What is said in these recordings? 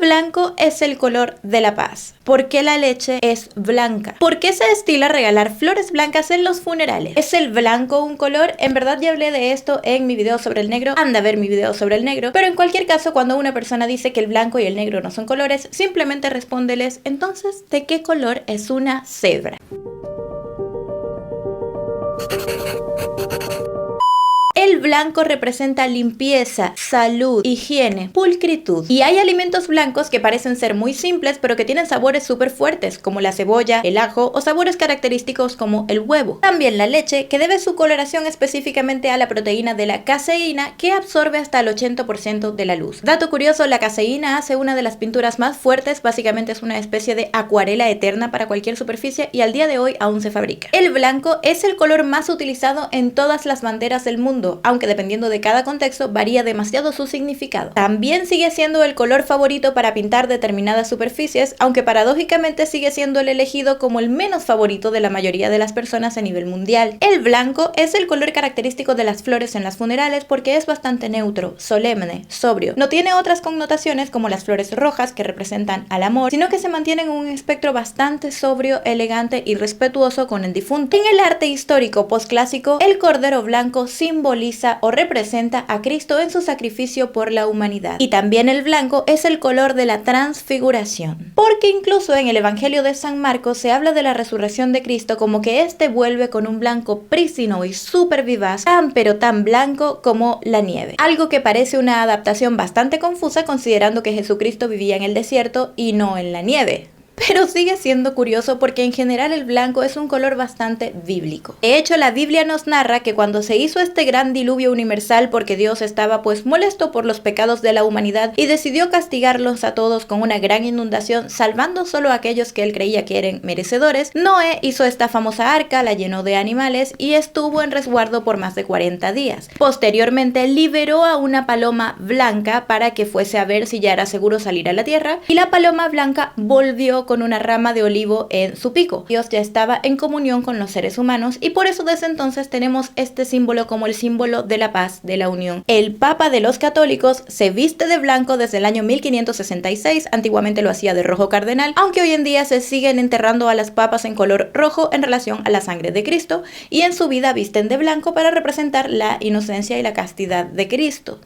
blanco es el color de la paz. ¿Por qué la leche es blanca? ¿Por qué se estila regalar flores blancas en los funerales? ¿Es el blanco un color? En verdad ya hablé de esto en mi video sobre el negro, anda a ver mi video sobre el negro, pero en cualquier caso cuando una persona dice que el blanco y el negro no son colores, simplemente respóndeles, entonces, ¿de qué color es una cebra? El blanco representa limpieza, salud, higiene, pulcritud. Y hay alimentos blancos que parecen ser muy simples, pero que tienen sabores súper fuertes, como la cebolla, el ajo o sabores característicos como el huevo. También la leche, que debe su coloración específicamente a la proteína de la caseína, que absorbe hasta el 80% de la luz. Dato curioso, la caseína hace una de las pinturas más fuertes, básicamente es una especie de acuarela eterna para cualquier superficie y al día de hoy aún se fabrica. El blanco es el color más utilizado en todas las banderas del mundo, aunque dependiendo de cada contexto varía demasiado su significado. También sigue siendo el color favorito para pintar determinadas superficies, aunque paradójicamente sigue siendo el elegido como el menos favorito de la mayoría de las personas a nivel mundial. El blanco es el color característico de las flores en las funerales porque es bastante neutro, solemne, sobrio. No tiene otras connotaciones como las flores rojas que representan al amor, sino que se mantiene en un espectro bastante sobrio, elegante y respetuoso con el difunto. En el arte histórico postclásico, el cordero blanco simboliza o representa a Cristo en su sacrificio por la humanidad. Y también el blanco es el color de la transfiguración, porque incluso en el Evangelio de San Marcos se habla de la resurrección de Cristo como que éste vuelve con un blanco prístino y súper vivaz, tan pero tan blanco como la nieve. Algo que parece una adaptación bastante confusa considerando que Jesucristo vivía en el desierto y no en la nieve. Pero sigue siendo curioso porque en general el blanco es un color bastante bíblico. De hecho, la Biblia nos narra que cuando se hizo este gran diluvio universal porque Dios estaba pues molesto por los pecados de la humanidad y decidió castigarlos a todos con una gran inundación, salvando solo a aquellos que él creía que eran merecedores, Noé hizo esta famosa arca, la llenó de animales y estuvo en resguardo por más de 40 días. Posteriormente liberó a una paloma blanca para que fuese a ver si ya era seguro salir a la tierra y la paloma blanca volvió con una rama de olivo en su pico. Dios ya estaba en comunión con los seres humanos y por eso desde entonces tenemos este símbolo como el símbolo de la paz, de la unión. El Papa de los católicos se viste de blanco desde el año 1566, antiguamente lo hacía de rojo cardenal, aunque hoy en día se siguen enterrando a las papas en color rojo en relación a la sangre de Cristo y en su vida visten de blanco para representar la inocencia y la castidad de Cristo.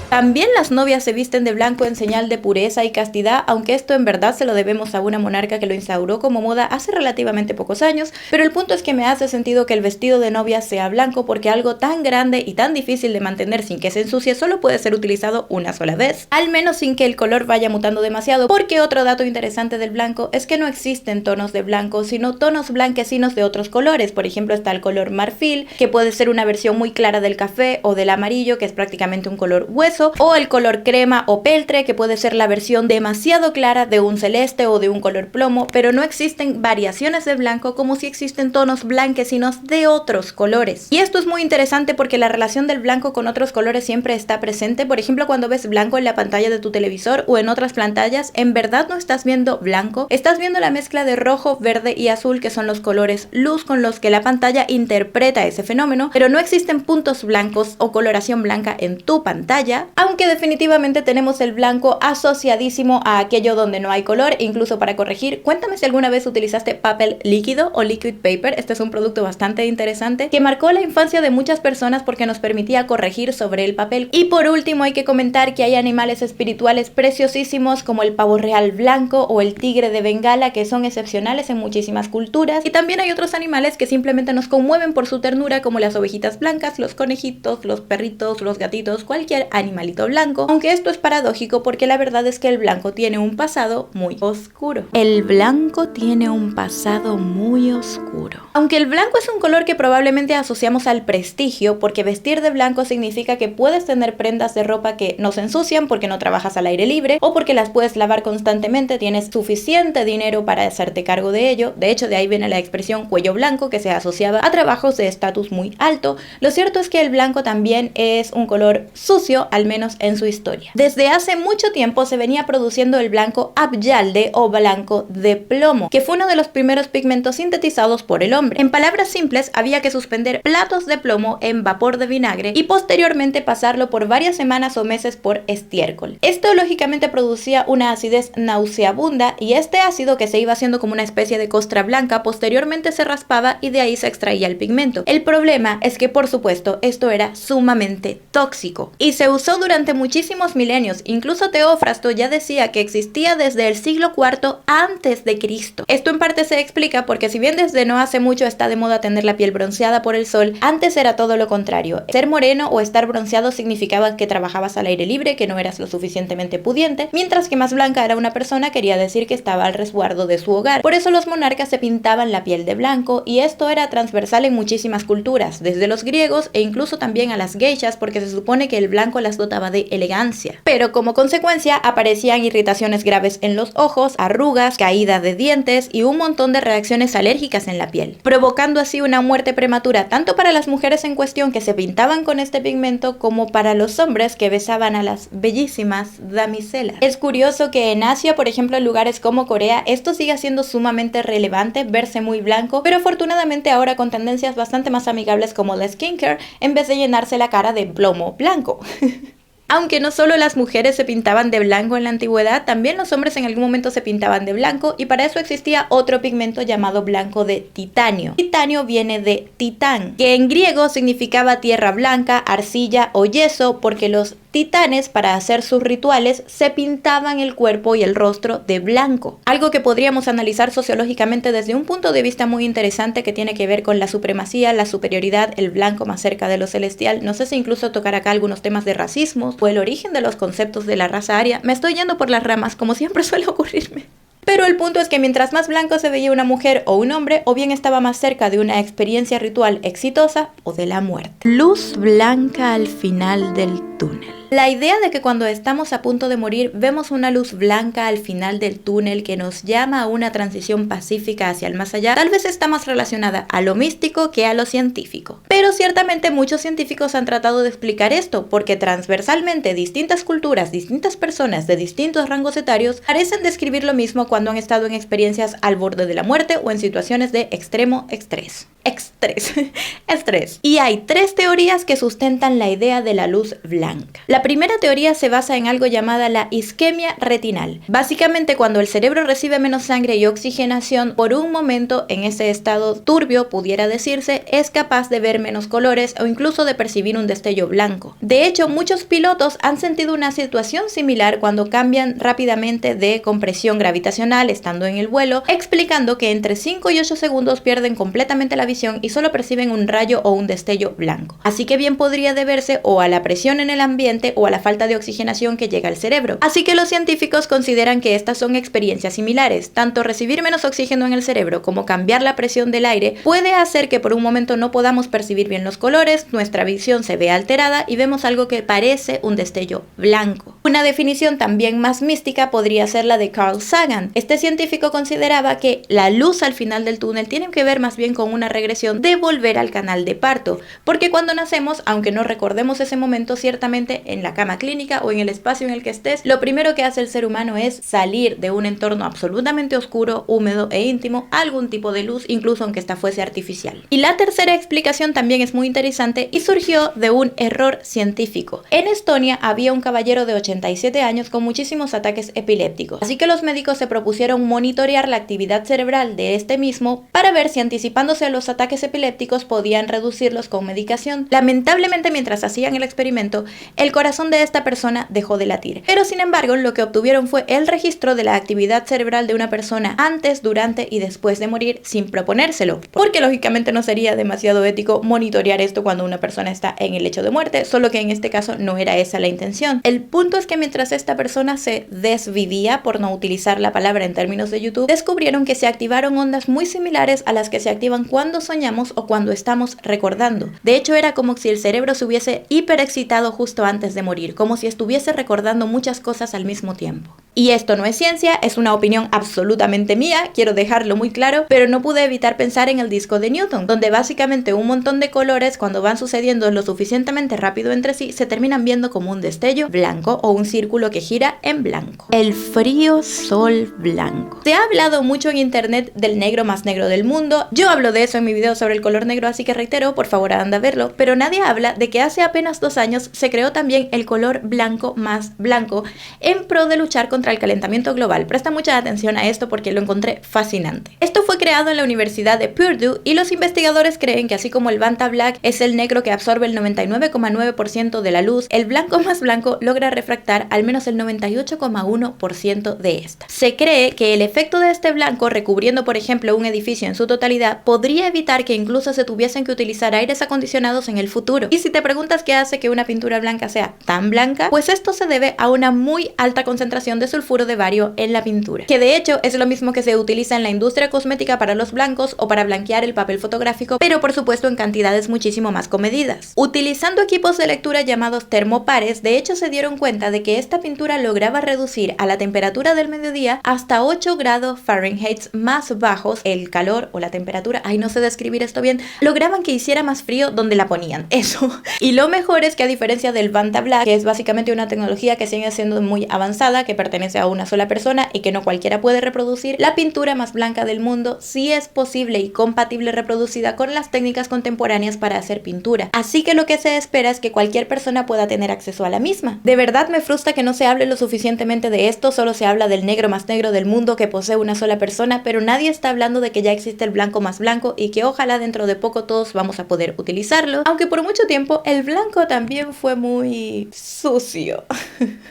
También las novias se visten de blanco en señal de pureza y castidad, aunque esto en verdad se lo debemos a una monarca que lo instauró como moda hace relativamente pocos años, pero el punto es que me hace sentido que el vestido de novia sea blanco porque algo tan grande y tan difícil de mantener sin que se ensucie solo puede ser utilizado una sola vez, al menos sin que el color vaya mutando demasiado, porque otro dato interesante del blanco es que no existen tonos de blanco, sino tonos blanquecinos de otros colores. Por ejemplo, está el color marfil, que puede ser una versión muy clara del café, o del amarillo, que es prácticamente un color hueso, o el color crema o peltre, que puede ser la versión demasiado clara de un celeste o de un color plomo, pero no existen variaciones de blanco como si existen tonos blanquecinos de otros colores. Y esto es muy interesante porque la relación del blanco con otros colores siempre está presente. Por ejemplo, cuando ves blanco en la pantalla de tu televisor o en otras pantallas, en verdad no estás viendo blanco, estás viendo la mezcla de rojo, verde y azul, que son los colores luz con los que la pantalla interpreta ese fenómeno, pero no existen puntos blancos o coloración blanca en tu pantalla, aunque definitivamente tenemos el blanco asociadísimo a aquello donde no hay color. Incluso para corregir, cuéntame si alguna vez utilizaste papel líquido o liquid paper. Este es un producto bastante interesante que marcó la infancia de muchas personas porque nos permitía corregir sobre el papel. Y por último hay que comentar que hay animales espirituales preciosísimos como el pavo real blanco o el tigre de Bengala, que son excepcionales en muchísimas culturas, y también hay otros animales que simplemente nos conmueven por su ternura, como las ovejitas blancas, los conejitos, los perritos, los gatitos, cualquier animalito blanco, aunque esto es paradójico porque la verdad es que el blanco tiene un pasado muy oscuro. El blanco tiene un pasado muy oscuro. Aunque el blanco es un color que probablemente asociamos al prestigio, porque vestir de blanco significa que puedes tener prendas de ropa que no se ensucian porque no trabajas al aire libre o porque las puedes lavar constantemente, tienes suficiente dinero para hacerte cargo de ello. De hecho, de ahí viene la expresión cuello blanco, que se asociaba a trabajos de estatus muy alto. Lo cierto es que el blanco también es un color sucio, al menos en su historia. Desde hace mucho tiempo se venía produciendo el blanco abyalde o blanco de plomo, que fue uno de los primeros pigmentos sintetizados por el hombre. En palabras simples, había que suspender platos de plomo en vapor de vinagre y posteriormente pasarlo por varias semanas o meses por estiércol. Esto lógicamente producía una acidez nauseabunda y este ácido, que se iba haciendo como una especie de costra blanca, posteriormente se raspaba y de ahí se extraía el pigmento. El problema es que, por supuesto, esto era sumamente tóxico y se usó durante muchísimos milenios. Incluso Teófrasto ya decía que existía desde el siglo IV antes de Cristo. Esto en parte se explica porque, si bien desde no hace mucho está de moda tener la piel bronceada por el sol, antes era todo lo contrario. Ser moreno o estar bronceado significaba que trabajabas al aire libre, que no eras lo suficientemente pudiente, mientras que más blanca era una persona quería decir que estaba al resguardo de su hogar. Por eso los monarcas se pintaban la piel de blanco, y esto era transversal en muchísimas culturas, desde los griegos e incluso también a las geishas, porque se supone que el blanco las dotaba de elegancia. Pero como consecuencia aparecían irritaciones graves en los ojos, arrugas, caída de dientes y un montón de reacciones alérgicas en la piel, provocando así una muerte prematura tanto para las mujeres en cuestión que se pintaban con este pigmento como para los hombres que besaban a las bellísimas damiselas. Es curioso que en Asia, por ejemplo en lugares como Corea, esto sigue siendo sumamente relevante, verse muy blanco, pero afortunadamente ahora con tendencias bastante más amigables como la skincare, en vez de llenarse la cara de plomo blanco. Aunque no solo las mujeres se pintaban de blanco en la antigüedad, también los hombres en algún momento se pintaban de blanco, y para eso existía otro pigmento llamado blanco de titanio. Titanio viene de titán, que en griego significaba tierra blanca, arcilla o yeso, porque los titanes, para hacer sus rituales, se pintaban el cuerpo y el rostro de blanco. Algo que podríamos analizar sociológicamente desde un punto de vista muy interesante, que tiene que ver con la supremacía, la superioridad, el blanco más cerca de lo celestial. No sé si incluso tocar acá algunos temas de racismo o el origen de los conceptos de la raza aria. Me estoy yendo por las ramas, como siempre suele ocurrirme. Pero el punto es que mientras más blanco se veía una mujer o un hombre, o bien estaba más cerca de una experiencia ritual exitosa o de la muerte. Luz blanca al final del túnel. La idea de que cuando estamos a punto de morir vemos una luz blanca al final del túnel que nos llama a una transición pacífica hacia el más allá, tal vez está más relacionada a lo místico que a lo científico. Pero ciertamente muchos científicos han tratado de explicar esto, porque transversalmente distintas culturas, distintas personas de distintos rangos etarios parecen describir lo mismo cuando han estado en experiencias al borde de la muerte o en situaciones de extremo estrés. Estrés. Y hay 3 teorías que sustentan la idea de la luz blanca. La primera teoría se basa en algo llamada la isquemia retinal. Básicamente, cuando el cerebro recibe menos sangre y oxigenación, por un momento en ese estado turbio, pudiera decirse, es capaz de ver menos colores o incluso de percibir un destello blanco. De hecho, muchos pilotos han sentido una situación similar cuando cambian rápidamente de compresión gravitacional estando en el vuelo, explicando que entre 5 y 8 segundos pierden completamente la visión y solo perciben un rayo o un destello blanco. Así que bien podría deberse o a la presión en el ambiente o a la falta de oxigenación que llega al cerebro. Así que los científicos consideran que estas son experiencias similares. Tanto recibir menos oxígeno en el cerebro como cambiar la presión del aire puede hacer que por un momento no podamos percibir bien los colores, nuestra visión se vea alterada y vemos algo que parece un destello blanco. Una definición también más mística podría ser la de Carl Sagan. Este científico consideraba que la luz al final del túnel tiene que ver más bien con una regresión de volver al canal de parto, porque cuando nacemos, aunque no recordemos ese momento, ciertamente en la cama clínica o en el espacio en el que estés, lo primero que hace el ser humano es salir de un entorno absolutamente oscuro, húmedo e íntimo a algún tipo de luz, incluso aunque esta fuese artificial. Y la tercera explicación también es muy interesante y surgió de un error científico. En Estonia había un caballero de 87 años con muchísimos ataques epilépticos, así que los médicos se propusieron monitorear la actividad cerebral de este mismo para ver si, anticipándose a los ataques epilépticos, podían reducirlos con medicación. Lamentablemente, mientras hacían el experimento, el corazón de esta persona dejó de latir, pero sin embargo lo que obtuvieron fue el registro de la actividad cerebral de una persona antes, durante y después de morir sin proponérselo, porque lógicamente no sería demasiado ético monitorear esto cuando una persona está en el lecho de muerte, solo que en este caso no era esa la intención. El punto es que mientras esta persona se desvivía, por no utilizar la palabra en términos de YouTube, descubrieron que se activaron ondas muy similares a las que se activan cuando soñamos o cuando estamos recordando. De hecho, era como si el cerebro se hubiese hiperexcitado justo antes de morir, como si estuviese recordando muchas cosas al mismo tiempo. Y esto no es ciencia, es una opinión absolutamente mía, quiero dejarlo muy claro, pero no pude evitar pensar en el disco de Newton, donde básicamente un montón de colores, cuando van sucediendo lo suficientemente rápido entre sí, se terminan viendo como un destello blanco o un círculo que gira en blanco. El frío sol blanco. Se ha hablado mucho en internet del negro más negro del mundo, yo hablo de eso en mi video sobre el color negro, así que reitero, por favor anda a verlo, pero nadie habla de que hace apenas 2 años se creó también el color blanco más blanco en pro de luchar contra el calentamiento global. Presta mucha atención a esto porque lo encontré fascinante. Esto fue creado en la Universidad de Purdue y los investigadores creen que así como el Vanta Black es el negro que absorbe el 99,9% de la luz, el blanco más blanco logra refractar al menos el 98,1% de esta. Se cree que el efecto de este blanco recubriendo por ejemplo un edificio en su totalidad podría evitar que incluso se tuviesen que utilizar aires acondicionados en el futuro. Y si te preguntas qué hace que una pintura blanca sea tan blanca, pues esto se debe a una muy alta concentración de sulfuro de bario en la pintura, que de hecho es lo mismo que se utiliza en la industria cosmética para los blancos o para blanquear el papel fotográfico, pero por supuesto en cantidades muchísimo más comedidas. Utilizando equipos de lectura llamados termopares, de hecho se dieron cuenta de que esta pintura lograba reducir a la temperatura del mediodía hasta 8 grados Fahrenheit más bajos el calor o la temperatura, ay no sé describir esto bien, lograban que hiciera más frío donde la ponían, eso. Y lo mejor es que a diferencia del Vanta Black, que es básicamente una tecnología que sigue siendo muy avanzada, que pertenece a una sola persona y que no cualquiera puede reproducir, la pintura más blanca del mundo sí es posible y compatible reproducida con las técnicas contemporáneas para hacer pintura. Así que lo que se espera es que cualquier persona pueda tener acceso a la misma. De verdad me frustra que no se hable lo suficientemente de esto, solo se habla del negro más negro del mundo que posee una sola persona, pero nadie está hablando de que ya existe el blanco más blanco y que ojalá dentro de poco todos vamos a poder utilizarlo, aunque por mucho tiempo el blanco también fue muy sucio.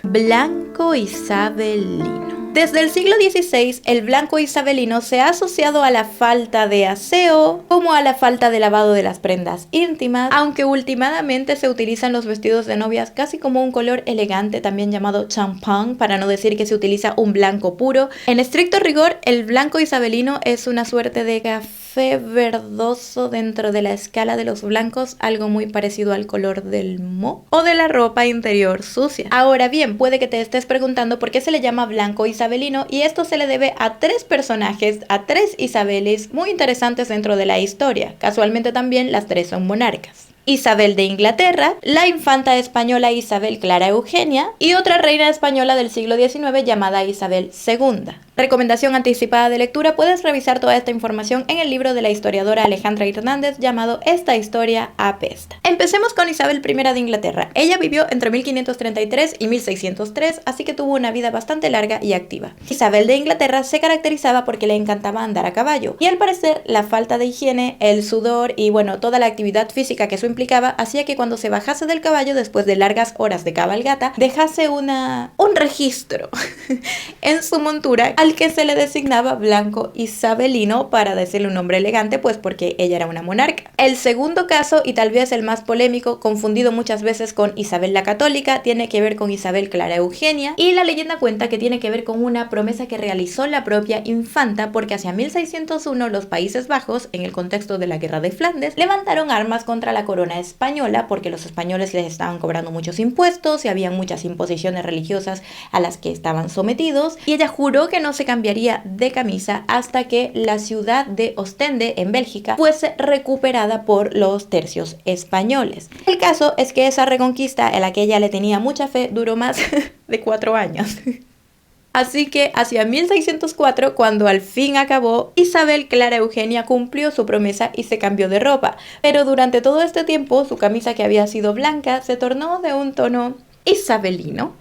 Blanco isabelino. Desde el siglo XVI, el blanco isabelino se ha asociado a la falta de aseo, como a la falta de lavado de las prendas íntimas, aunque últimamente se utilizan los vestidos de novias casi como un color elegante, también llamado champán, para no decir que se utiliza un blanco puro. En estricto rigor, el blanco isabelino es una suerte de café verdoso dentro de la escala de los blancos, algo muy parecido al color del moho o de la ropa interior sucia. Ahora bien, puede que te estés preguntando por qué se le llama blanco isabelino, y esto se le debe a 3 personajes, a 3 Isabeles muy interesantes dentro de la historia. Casualmente también las 3 son monarcas. Isabel de Inglaterra, la infanta española Isabel Clara Eugenia y otra reina española del siglo XIX llamada Isabel II. Recomendación anticipada de lectura: puedes revisar toda esta información en el libro de la historiadora Alejandra Hernández llamado Esta historia apesta. Empecemos con Isabel I de Inglaterra. Ella vivió entre 1533 y 1603, así que tuvo una vida bastante larga y activa. Isabel de Inglaterra se caracterizaba porque le encantaba andar a caballo, y al parecer la falta de higiene, el sudor y bueno, toda la actividad física que eso implicaba hacía que cuando se bajase del caballo después de largas horas de cabalgata dejase un registro en su montura al que se le designaba blanco isabelino, para decirle un nombre elegante, pues porque ella era una monarca. El segundo caso, y tal vez el más polémico, confundido muchas veces con Isabel la Católica, tiene que ver con Isabel Clara Eugenia, y la leyenda cuenta que tiene que ver con una promesa que realizó la propia infanta, porque hacia 1601 los Países Bajos, en el contexto de la Guerra de Flandes, levantaron armas contra la corona española porque los españoles les estaban cobrando muchos impuestos y había muchas imposiciones religiosas a las que estaban sometidos, y ella juró que no se cambiaría de camisa hasta que la ciudad de Ostende, en Bélgica, fuese recuperada por los tercios españoles. El caso es que esa reconquista, en la que ella le tenía mucha fe, duró más de 4 años. Así que hacia 1604, cuando al fin acabó, Isabel Clara Eugenia cumplió su promesa y se cambió de ropa. Pero durante todo este tiempo, su camisa, que había sido blanca, se tornó de un tono isabelino.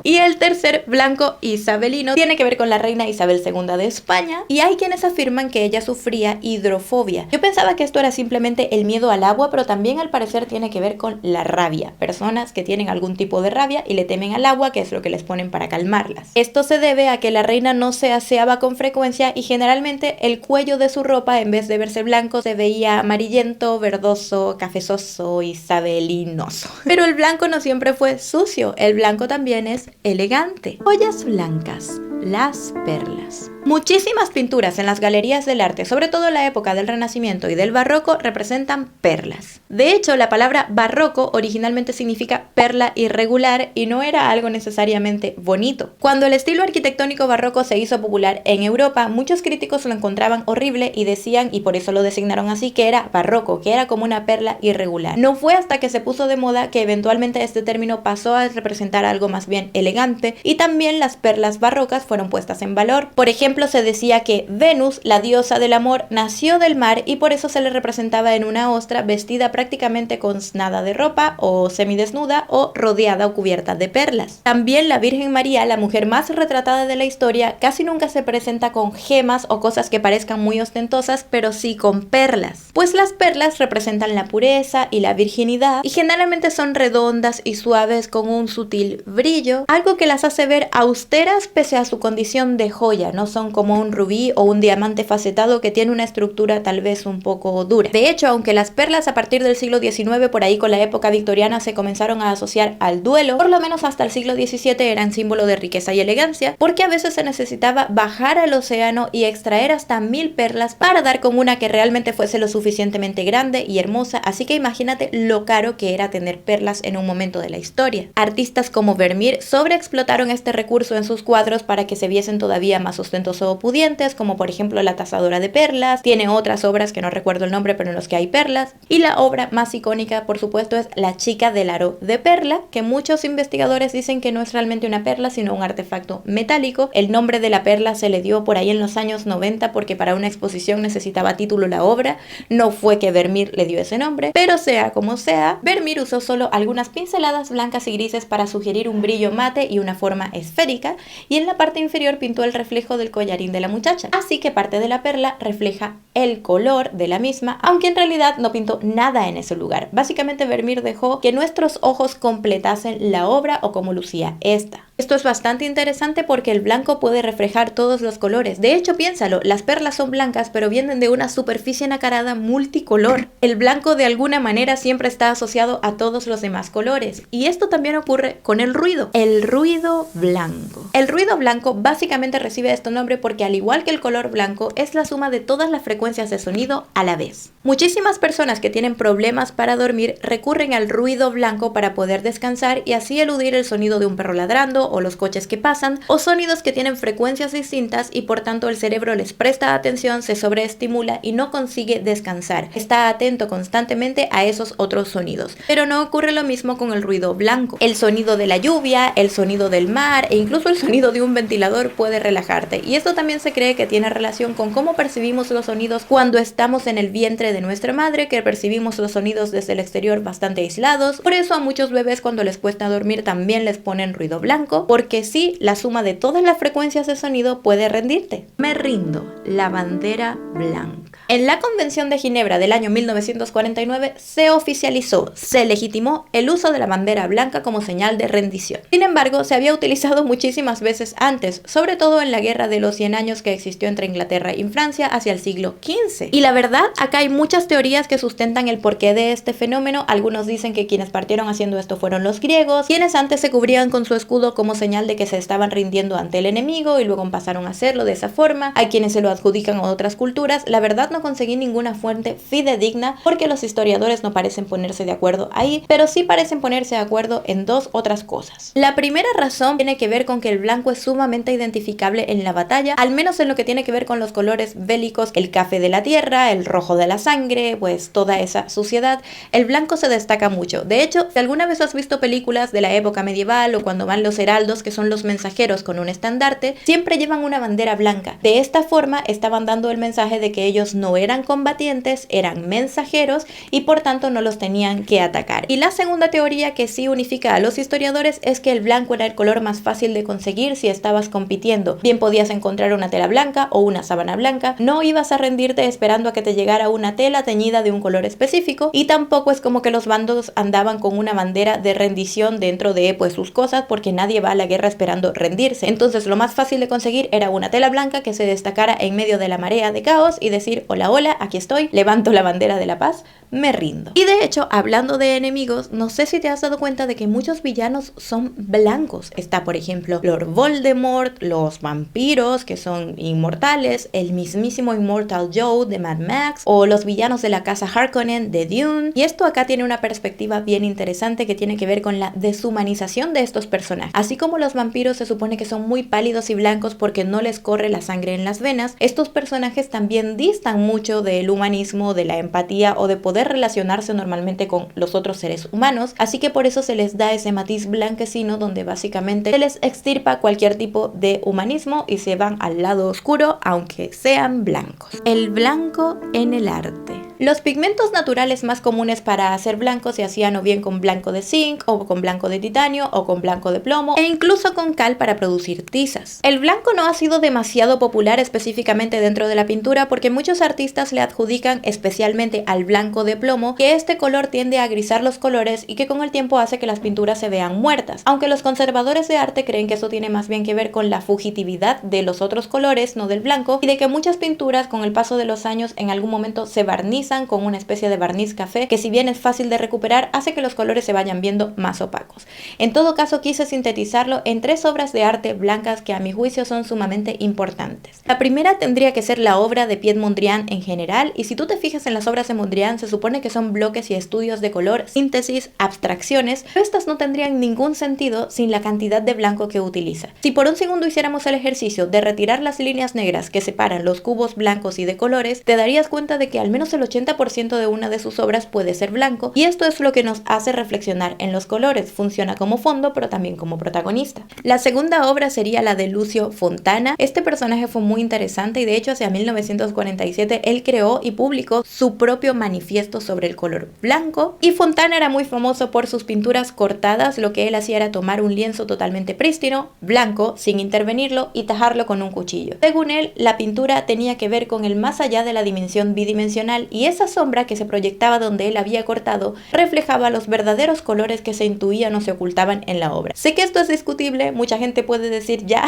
Y el tercer blanco isabelino tiene que ver con la reina Isabel II de España, y hay quienes afirman que ella sufría hidrofobia. Yo pensaba que esto era simplemente el miedo al agua, pero también al parecer tiene que ver con la rabia. Personas que tienen algún tipo de rabia y le temen al agua, que es lo que les ponen para calmarlas. Esto se debe a que la reina no se aseaba con frecuencia y generalmente el cuello de su ropa, en vez de verse blanco, se veía amarillento, verdoso, cafezoso, isabelinoso. Pero el blanco no siempre fue sucio, el blanco también es elegante. Joyas blancas. las perlas. Muchísimas pinturas en las galerías del arte, sobre todo en la época del Renacimiento y del Barroco, representan perlas. De hecho, la palabra barroco originalmente significa perla irregular y no era algo necesariamente bonito. Cuando el estilo arquitectónico barroco se hizo popular en Europa, muchos críticos lo encontraban horrible y decían, y por eso lo designaron así, que era barroco, que era como una perla irregular. No fue hasta que se puso de moda que eventualmente este término pasó a representar algo más bien elegante, y también las perlas barrocas fueron puestas en valor. Por ejemplo, se decía que Venus, la diosa del amor, nació del mar y por eso se le representaba en una ostra vestida prácticamente con nada de ropa o semidesnuda o rodeada o cubierta de perlas. También la Virgen María, la mujer más retratada de la historia, casi nunca se presenta con gemas o cosas que parezcan muy ostentosas, pero sí con perlas. Pues las perlas representan la pureza y la virginidad y generalmente son redondas y suaves con un sutil brillo, algo que las hace ver austeras pese a su condición de joya. No son como un rubí o un diamante facetado que tiene una estructura tal vez un poco dura. De hecho, aunque las perlas a partir del siglo XIX, por ahí con la época victoriana, se comenzaron a asociar al duelo, por lo menos hasta el siglo XVII eran símbolo de riqueza y elegancia, porque a veces se necesitaba bajar al océano y extraer hasta 1000 perlas para dar con una que realmente fuese lo suficientemente grande y hermosa, así que imagínate lo caro que era tener perlas en un momento de la historia. Artistas como Vermeer sobreexplotaron este recurso en sus cuadros para que se viesen todavía más ostentosos o pudientes, como por ejemplo La Tasadora de Perlas. Tiene otras obras que no recuerdo el nombre, pero en los que hay perlas. Y la obra más icónica, por supuesto, es La Chica del Aro de Perla, que muchos investigadores dicen que no es realmente una perla, sino un artefacto metálico. El nombre de la perla se le dio por ahí en los años 90 porque para una exposición necesitaba título la obra. No fue que Vermeer le dio ese nombre, pero sea como sea, Vermeer usó solo algunas pinceladas blancas y grises para sugerir un brillo mate y una forma esférica, y en la parte inferior pintó el reflejo del collarín de la muchacha, así que parte de la perla refleja el color de la misma, aunque en realidad no pintó nada en ese lugar. Básicamente Vermeer dejó que nuestros ojos completasen la obra o como lucía esta. Esto es bastante interesante porque el blanco puede reflejar todos los colores. De hecho, piénsalo, las perlas son blancas pero vienen de una superficie nacarada multicolor. El blanco de alguna manera siempre está asociado a todos los demás colores. Y esto también ocurre con el ruido. El ruido blanco. El ruido blanco básicamente recibe este nombre porque al igual que el color blanco es la suma de todas las frecuencias de sonido a la vez. Muchísimas personas que tienen problemas para dormir recurren al ruido blanco para poder descansar y así eludir el sonido de un perro ladrando o los coches que pasan, o sonidos que tienen frecuencias distintas y por tanto el cerebro les presta atención, se sobreestimula y no consigue descansar. Está atento constantemente a esos otros sonidos. Pero no ocurre lo mismo con el ruido blanco. El sonido de la lluvia, el sonido del mar e incluso el sonido de un ventilador puede relajarte. Y esto también se cree que tiene relación con cómo percibimos los sonidos cuando estamos en el vientre de nuestra madre, que percibimos los sonidos desde el exterior bastante aislados. Por eso a muchos bebés cuando les cuesta dormir también les ponen ruido blanco, porque sí, la suma de todas las frecuencias de sonido puede rendirte. Me rindo, la bandera blanca. En la Convención de Ginebra del año 1949 se oficializó, se legitimó el uso de la bandera blanca como señal de rendición. Sin embargo, se había utilizado muchísimas veces antes, sobre todo en la Guerra de los 100 años que existió entre Inglaterra y Francia hacia el siglo XV. Y la verdad, acá hay muchas teorías que sustentan el porqué de este fenómeno. Algunos dicen que quienes partieron haciendo esto fueron los griegos, quienes antes se cubrían con su escudo como señal de que se estaban rindiendo ante el enemigo y luego pasaron a hacerlo de esa forma. Hay quienes se lo adjudican a otras culturas. La verdad no conseguí ninguna fuente fidedigna porque los historiadores no parecen ponerse de acuerdo ahí, pero sí parecen ponerse de acuerdo en dos otras cosas. La primera razón tiene que ver con que el blanco es sumamente identificable en la batalla, al menos en lo que tiene que ver con los colores bélicos, el café de la tierra, el rojo de la sangre, pues toda esa suciedad. El blanco se destaca mucho. De hecho, si alguna vez has visto películas de la época medieval o cuando van los heraldos, que son los mensajeros con un estandarte, siempre llevan una bandera blanca. De esta forma estaban dando el mensaje de que ellos no eran combatientes, eran mensajeros y por tanto no los tenían que atacar. Y la segunda teoría que sí unifica a los historiadores es que el blanco era el color más fácil de conseguir si estabas compitiendo. Bien podías encontrar una tela blanca o una sábana blanca, no ibas a rendirte esperando a que te llegara una tela teñida de un color específico y tampoco es como que los bandos andaban con una bandera de rendición dentro de pues sus cosas, porque nadie va a la guerra esperando rendirse. Entonces lo más fácil de conseguir era una tela blanca que se destacara en medio de la marea de caos y decir, hola, hola, aquí estoy, levanto la bandera de la paz, me rindo. Y de hecho, hablando de enemigos, no sé si te has dado cuenta de que muchos villanos son blancos. Está, por ejemplo, Lord Voldemort, los vampiros, que son inmortales, el mismísimo Immortal Joe de Mad Max, o los villanos de la casa Harkonnen de Dune. Y esto acá tiene una perspectiva bien interesante que tiene que ver con la deshumanización de estos personajes. Así como los vampiros se supone que son muy pálidos y blancos porque no les corre la sangre en las venas, estos personajes también distan mucho del humanismo, de la empatía o de poder relacionarse normalmente con los otros seres humanos, así que por eso se les da ese matiz blanquecino donde básicamente se les extirpa cualquier tipo de humanismo y se van al lado oscuro aunque sean blancos. El blanco en el arte. Los pigmentos naturales más comunes para hacer blanco se hacían o bien con blanco de zinc, o con blanco de titanio, o con blanco de plomo, e incluso con cal para producir tizas. El blanco no ha sido demasiado popular específicamente dentro de la pintura porque muchos artistas le adjudican especialmente al blanco de plomo que este color tiende a grisar los colores y que con el tiempo hace que las pinturas se vean muertas, aunque los conservadores de arte creen que eso tiene más bien que ver con la fugitividad de los otros colores, no del blanco, y de que muchas pinturas con el paso de los años en algún momento se barnizan con una especie de barniz café que, si bien es fácil de recuperar, hace que los colores se vayan viendo más opacos. En todo caso, quise sintetizarlo en 3 obras de arte blancas que a mi juicio son sumamente importantes. La primera tendría que ser la obra de Piet Mondrian en general, y si tú te fijas en las obras de Mondrian se supone que son bloques y estudios de color, síntesis, abstracciones, pero estas no tendrían ningún sentido sin la cantidad de blanco que utiliza. Si por un segundo hiciéramos el ejercicio de retirar las líneas negras que separan los cubos blancos y de colores, te darías cuenta de que al menos el 80% de una de sus obras puede ser blanco, y esto es lo que nos hace reflexionar en los colores. Funciona como fondo pero también como protagonista. La segunda obra sería la de Lucio Fontana. Este personaje fue muy interesante y de hecho hacia 1947 él creó y publicó su propio manifiesto sobre el color blanco, y Fontana era muy famoso por sus pinturas cortadas. Lo que él hacía era tomar un lienzo totalmente prístino, blanco, sin intervenirlo, y tajarlo con un cuchillo. Según él, la pintura tenía que ver con el más allá de la dimensión bidimensional, y esa sombra que se proyectaba donde él había cortado reflejaba los verdaderos colores que se intuían o se ocultaban en la obra. Sé que esto es discutible, mucha gente puede decir ya,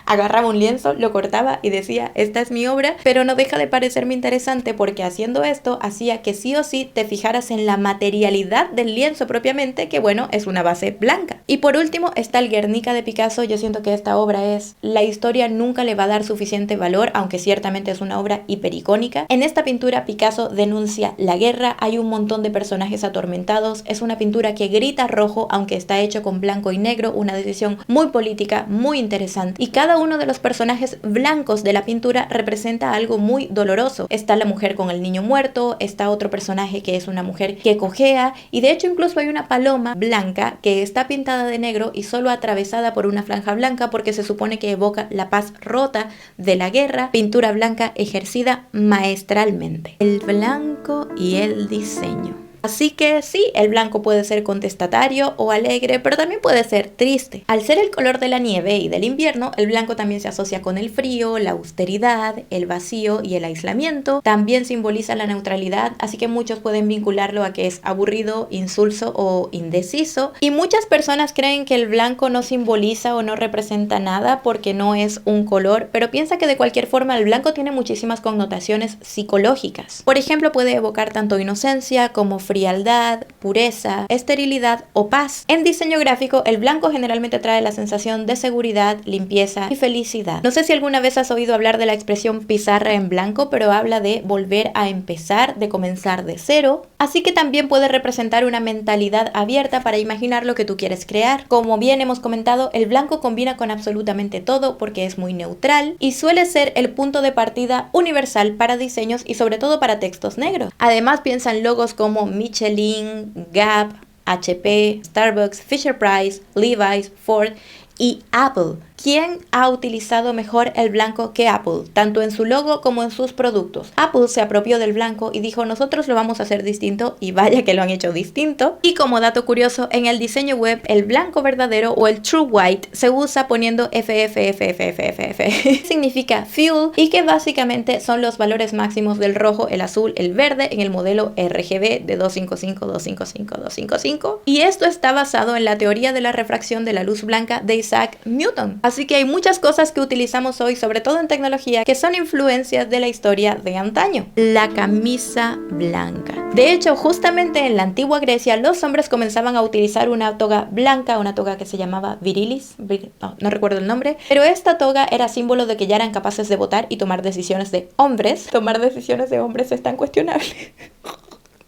agarraba un lienzo, lo cortaba y decía esta es mi obra, pero no deja de parecerme interesante porque haciendo esto hacía que sí o sí te fijaras en la materialidad del lienzo propiamente, que bueno, es una base blanca. Y por último está el Guernica de Picasso. Yo siento que esta obra la historia nunca le va a dar suficiente valor, aunque ciertamente es una obra hipericónica. En esta pintura Picasso denuncia la guerra, hay un montón de personajes atormentados, es una pintura que grita rojo aunque está hecho con blanco y negro, una decisión muy política, muy interesante, y cada uno de los personajes blancos de la pintura representa algo muy doloroso. Está la mujer con el niño muerto, está otro personaje que es una mujer que cojea, y de hecho incluso hay una paloma blanca que está pintada de negro y solo atravesada por una franja blanca porque se supone que evoca la paz rota de la guerra. Pintura blanca ejercida maestralmente. El blanco y el diseño. Así que sí, el blanco puede ser contestatario o alegre, pero también puede ser triste. Al ser el color de la nieve y del invierno, el blanco también se asocia con el frío, la austeridad, el vacío y el aislamiento. También simboliza la neutralidad, así que muchos pueden vincularlo a que es aburrido, insulso o indeciso. Y muchas personas creen que el blanco no simboliza o no representa nada porque no es un color, pero piensa que de cualquier forma el blanco tiene muchísimas connotaciones psicológicas. Por ejemplo, puede evocar tanto inocencia como frialdad, pureza, esterilidad o paz. En diseño gráfico, el blanco generalmente trae la sensación de seguridad, limpieza y felicidad. No sé si alguna vez has oído hablar de la expresión pizarra en blanco, pero habla de volver a empezar, de comenzar de cero. Así que también puede representar una mentalidad abierta para imaginar lo que tú quieres crear. Como bien hemos comentado, el blanco combina con absolutamente todo porque es muy neutral y suele ser el punto de partida universal para diseños y sobre todo para textos negros. Además, piensa en logos como Michelin, Gap, HP, Starbucks, Fisher-Price, Levi's, Ford y Apple. ¿Quién ha utilizado mejor el blanco que Apple, tanto en su logo como en sus productos? Apple se apropió del blanco y dijo nosotros lo vamos a hacer distinto, y vaya que lo han hecho distinto. Y como dato curioso, en el diseño web el blanco verdadero o el true white se usa poniendo FFFFFFF significa fuel, y que básicamente son los valores máximos del rojo, el azul, el verde en el modelo RGB de 255, 255, 255, y esto está basado en la teoría de la refracción de la luz blanca de Isaac Newton. Así que hay muchas cosas que utilizamos hoy, sobre todo en tecnología, que son influencias de la historia de antaño. La camisa blanca. De hecho, justamente en la antigua Grecia, los hombres comenzaban a utilizar una toga blanca, una toga que se llamaba virilis, no recuerdo el nombre, pero esta toga era símbolo de que ya eran capaces de votar y tomar decisiones de hombres. Tomar decisiones de hombres es tan cuestionable.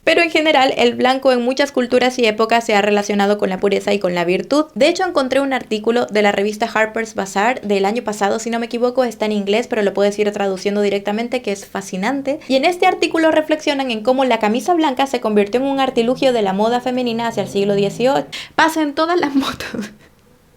Pero en general, el blanco en muchas culturas y épocas se ha relacionado con la pureza y con la virtud. De hecho, encontré un artículo de la revista Harper's Bazaar del año pasado, si no me equivoco, está en inglés, pero lo puedes ir traduciendo directamente, que es fascinante. Y en este artículo reflexionan en cómo la camisa blanca se convirtió en un artilugio de la moda femenina hacia el siglo XVIII. Pasa en todas las modas.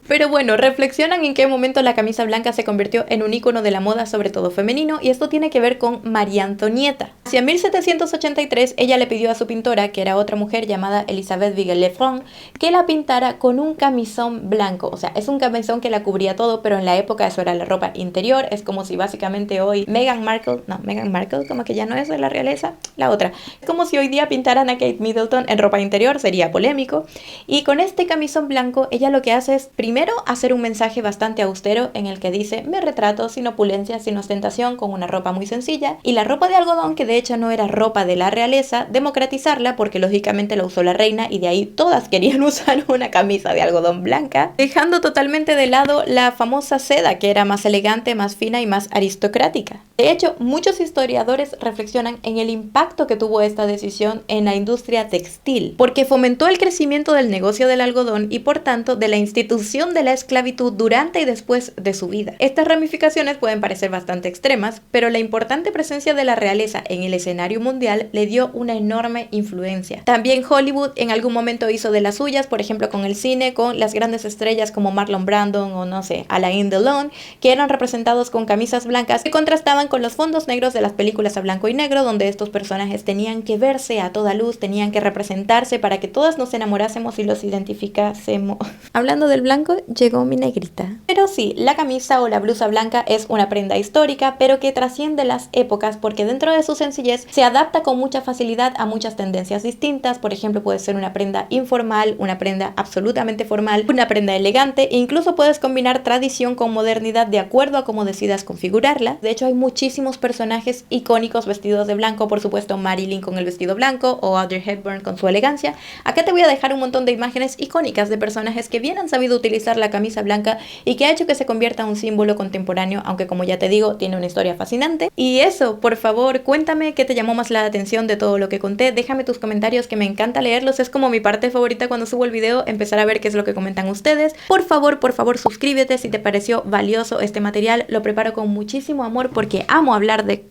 Pero bueno, reflexionan en qué momento la camisa blanca se convirtió en un icono de la moda, sobre todo femenino, y esto tiene que ver con María Antonieta. Hacia 1783, ella le pidió a su pintora, que era otra mujer llamada Elisabeth Vigée-Lefranc, que la pintara con un camisón blanco. O sea, es un camisón que la cubría todo, pero en la época eso era la ropa interior. Es como si básicamente hoy Meghan Markle, como que ya no es de la realeza, la otra. Es como si hoy día pintaran a Kate Middleton en ropa interior, sería polémico. Y con este camisón blanco, ella lo que hace es, primero, hacer un mensaje bastante austero en el que dice: me retrato sin opulencia, sin ostentación, con una ropa muy sencilla. Y la ropa de algodón, que de hecho no era ropa de la realeza, democratizarla porque lógicamente la usó la reina y de ahí todas querían usar una camisa de algodón blanca, dejando totalmente de lado la famosa seda, que era más elegante, más fina y más aristocrática. De hecho, muchos historiadores reflexionan en el impacto que tuvo esta decisión en la industria textil, porque fomentó el crecimiento del negocio del algodón y por tanto de la institución de la esclavitud durante y después de su vida. Estas ramificaciones pueden parecer bastante extremas, pero la importante presencia de la realeza en el escenario mundial le dio una enorme influencia. También Hollywood en algún momento hizo de las suyas, por ejemplo con el cine, con las grandes estrellas como Marlon Brando o no sé, Alain Delon, que eran representados con camisas blancas que contrastaban con los fondos negros de las películas a blanco y negro, donde estos personajes tenían que verse a toda luz, tenían que representarse para que todas nos enamorásemos y los identificásemos. Hablando del blanco, llegó mi negrita. Pero sí, la camisa o la blusa blanca es una prenda histórica, pero que trasciende las épocas porque dentro de su sencillez se adapta con mucha facilidad a muchas tendencias distintas. Por ejemplo, puede ser una prenda informal, una prenda absolutamente formal, una prenda elegante e incluso puedes combinar tradición con modernidad de acuerdo a cómo decidas configurarla. De hecho, hay muchísimos personajes icónicos vestidos de blanco, por supuesto Marilyn con el vestido blanco o Audrey Hepburn con su elegancia. Acá te voy a dejar un montón de imágenes icónicas de personajes que bien han sabido utilizar la camisa blanca y que ha hecho que se convierta en un símbolo contemporáneo, aunque como ya te digo, tiene una historia fascinante. Y eso, por favor, cuéntame qué te llamó más la atención de todo lo que conté, déjame tus comentarios que me encanta leerlos, es como mi parte favorita cuando subo el video, empezar a ver qué es lo que comentan ustedes. Por favor, suscríbete si te pareció valioso este material, lo preparo con muchísimo amor porque amo hablar de...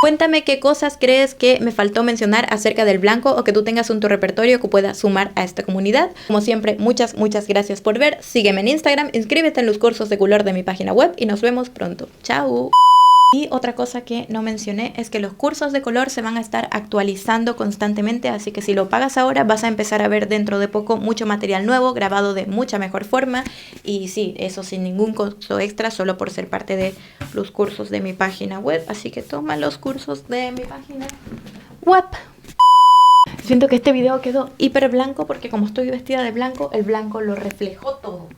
Cuéntame qué cosas crees que me faltó mencionar acerca del blanco o que tú tengas en tu repertorio que pueda sumar a esta comunidad. Como siempre, muchas gracias por ver. Sígueme en Instagram, inscríbete en los cursos de color de mi página web y nos vemos pronto. ¡Chao! Y otra cosa que no mencioné es que los cursos de color se van a estar actualizando constantemente, así que si lo pagas ahora vas a empezar a ver dentro de poco mucho material nuevo, grabado de mucha mejor forma. Y sí, eso sin ningún costo extra, solo por ser parte de los cursos de mi página web. Así que toma los cursos de mi página web. Siento que este video quedó hiper blanco porque como estoy vestida de blanco, el blanco lo reflejó todo.